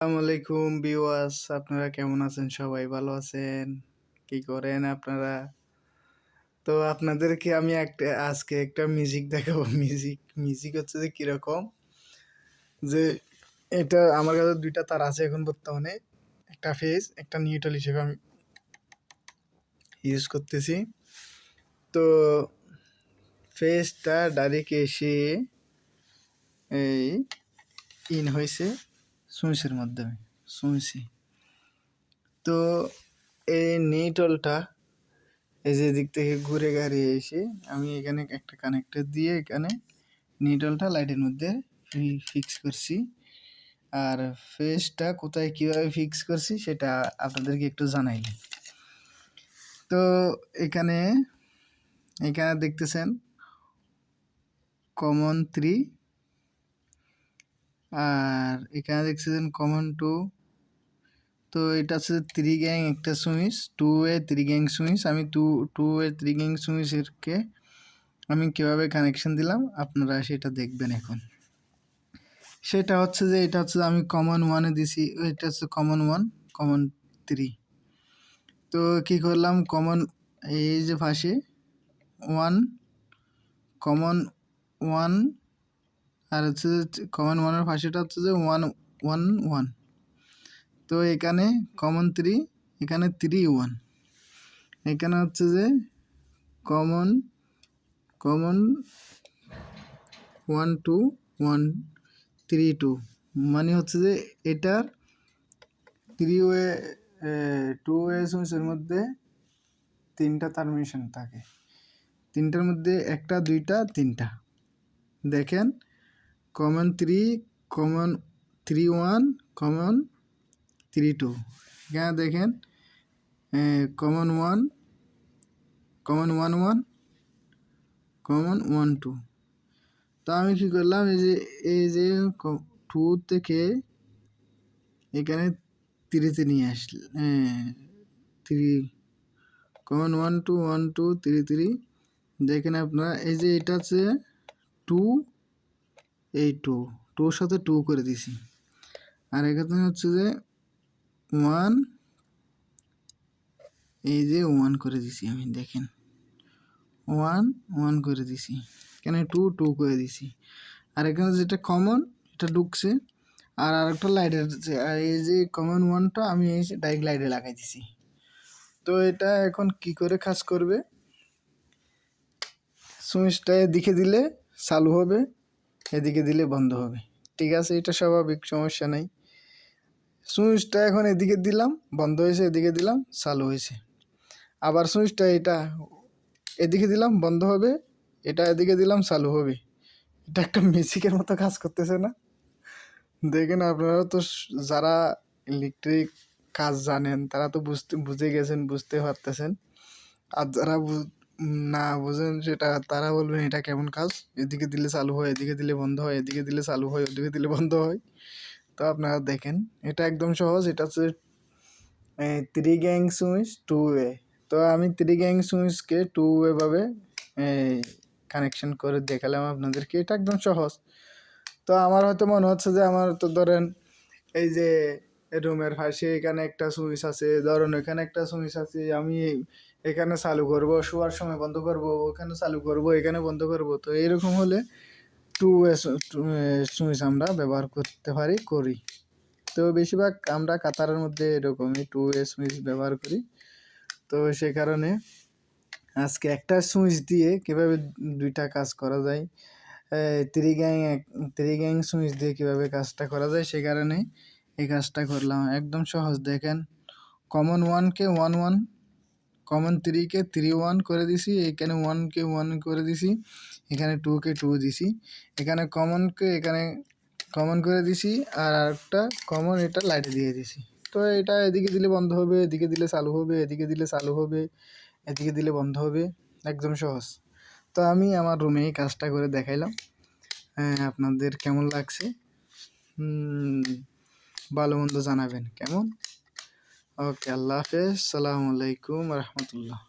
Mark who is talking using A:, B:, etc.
A: আসসালামু আলাইকুম ভিউয়ার্স, আপনারা কেমন আছেন? সবাই ভালো আছেন? কি করেন আপনারা? তো আপনাদেরকে আমি আজকে একটা মিউজিক দেখাবো। মিউজিক হচ্ছে যে কিরকম, যে এটা আমার কাছে দুইটা তার আছে এখন বর্তমানে, একটা ফেজ একটা নিউট্রাল হিসেবে আমি ইউজ করতেছি। তো ফেজটা ডাইরেক্ট এসে এই ইন হয়েছে সুইচের মাধ্যমে, সুইচে। তো এই নিউট্রালটা এই যে দিক থেকে ঘুরে গাড়িয়ে এসে আমি এখানে একটা কানেক্টর দিয়ে এখানে নিউট্রালটা লাইটের মধ্যে ফিক্স করছি। আর ফেসটা কোথায় কিভাবে ফিক্স করছি সেটা আপনাদেরকে একটু জানাইনি। তো এখানে এখানে দেখতেছেন কমন 3, আর এখানে দেখতেছেন কমন 2। তো এটা হচ্ছে 3 গ্যাং একটা সুইচ, 2-ওয়ে 3 গ্যাং সুইচ। আমি 2-ওয়ে 3 গ্যাং সুইচেরকে আমি কীভাবে কানেকশন দিলাম আপনারা সেটা দেখবেন এখন। সেটা হচ্ছে যে এটা হচ্ছে আমি কমন 1-এ দিছি, এটা হচ্ছে কমন 1, কমন 3। তো কী করলাম, কমন এই যে পাশে 1, কমন 1, আর হচ্ছে যে কমন 1-এর পাশেটা হচ্ছে যে 1 1 1। তো এখানে কমন 3, এখানে 3 1, এখানে হচ্ছে যে কমন 1 2 1 3 2, মানে হচ্ছে যে এটার 3-ওয়ে 2-ওয়ে সুইচের মধ্যে 3টা টার্মিনেশন থাকে, 3টার মধ্যে 1টা 2টা 3টা। দেখেন কমন 3, কমন 3 1, কমন 3 2। এখানে দেখেন কমন 1, কমন 1 1, কমন 1 2। তো আমি কী করলাম, এই যে 2 থেকে এখানে 3-তে নিয়ে আসলে 3, কমন 1 2 1 2 3 3। দেখেন আপনারা এই যে এটা হচ্ছে 2, এই 2-2-র সাথে 2 করে দিছি। আর এখানে হচ্ছে যে 1, এই যে 1 করে দিছি আমি, দেখেন 1 1 করে দিছি, এখানে 2 2 করে দিছি। আর এখানে যেটা কমন এটা ঢুকছে, আর আরেকটা লাইটের, আর এই যে কমন 1টা আমি এই ডাইরেক্ট লাইটে লাগাই দিছি। তো এটা এখন কি করে কাজ করবে, সুইচটা এদিকে দিলে চালু হবে, এদিকে দিলে বন্ধ হবে, ঠিক আছে? এটা স্বাভাবিক, সমস্যা নাই। সুইচটা এখন এদিকে দিলাম বন্ধ হয়েছে, এদিকে দিলাম চালু হয়েছে। আবার সুইচটা এটা এদিকে দিলাম বন্ধ হবে, এটা এদিকে দিলাম চালু হবে। এটা একটা মিউজিকের মতো কাজ করতেছে না? দেখেন আপনারা তো যারা ইলেকট্রিক কাজ জানেন তারা তো বুঝে গেছেন, বুঝতে পারতেছেন। আর যারা না বুঝেন সেটা তারা বলবেন এটা কেমন কাজ, এদিকে দিলে চালু হয়, এদিকে দিলে বন্ধ হয়, এদিকে দিলে চালু হয়, ওদিকে দিলে বন্ধ হয়। তো আপনারা দেখেন এটা একদম সহজ। এটা হচ্ছে 3 গ্যাং সুইচ 2-ওয়ে। তো আমি 3 গ্যাং সুইচকে 2-ওয়ে ভাবে কানেকশন করে দেখালাম আপনাদেরকে, এটা একদম সহজ। তো আমার হয়তো মনে হচ্ছে যে আমার তো ধরেন এই যে রুমের পাশে এখানে একটা সুইচ আছে, ধরুন এখানে একটা সুইচ আছে, আমি এখানে চালু করব, শোয়ার সময় বন্ধ করব, ওখানে চালু করব, এখানে বন্ধ করব। তো এইরকম হলে 2-ওয়ে সুইচ আমরা ব্যবহার করতে করি। তো বেশিরভাগ আমরা কাতারের মধ্যে এরকমই 2-ওয়ে সুইচ ব্যবহার করি। তো সে কারণে আজকে একটা সুইচ দিয়ে কীভাবে দুইটা কাজ করা যায়, 3 গ্যাং সুইচ দিয়ে কীভাবে কাজটা করা যায়, সে কারণে এই কাজটা করলাম। একদম সহজ। দেখেন কমন 1-কে 1 1, কমন 3-কে 3 1 করে দিছি, এখানে 1-কে 1 করে দিছি, এখানে 2-কে 2 দিছি, এখানে কমনকে এখানে কমন করে দিছি, আর আরেকটা কমন এটা লাইটে দিয়ে দিছি। তো এটা এদিকে দিলে বন্ধ হবে, এদিকে দিলে চালু হবে, এদিকে দিলে চালু হবে, এদিকে দিলে বন্ধ হবে, একদম সহজ। তো আমি আমার রুমেই কাজটা করে দেখাইলাম। আপনাদের কেমন লাগছে ভালো মন্দ জানাবেন কেমন। ওকে, আল্লাহ হাফেজ, সালামু আলাইকুম রহমতুল্লাহ।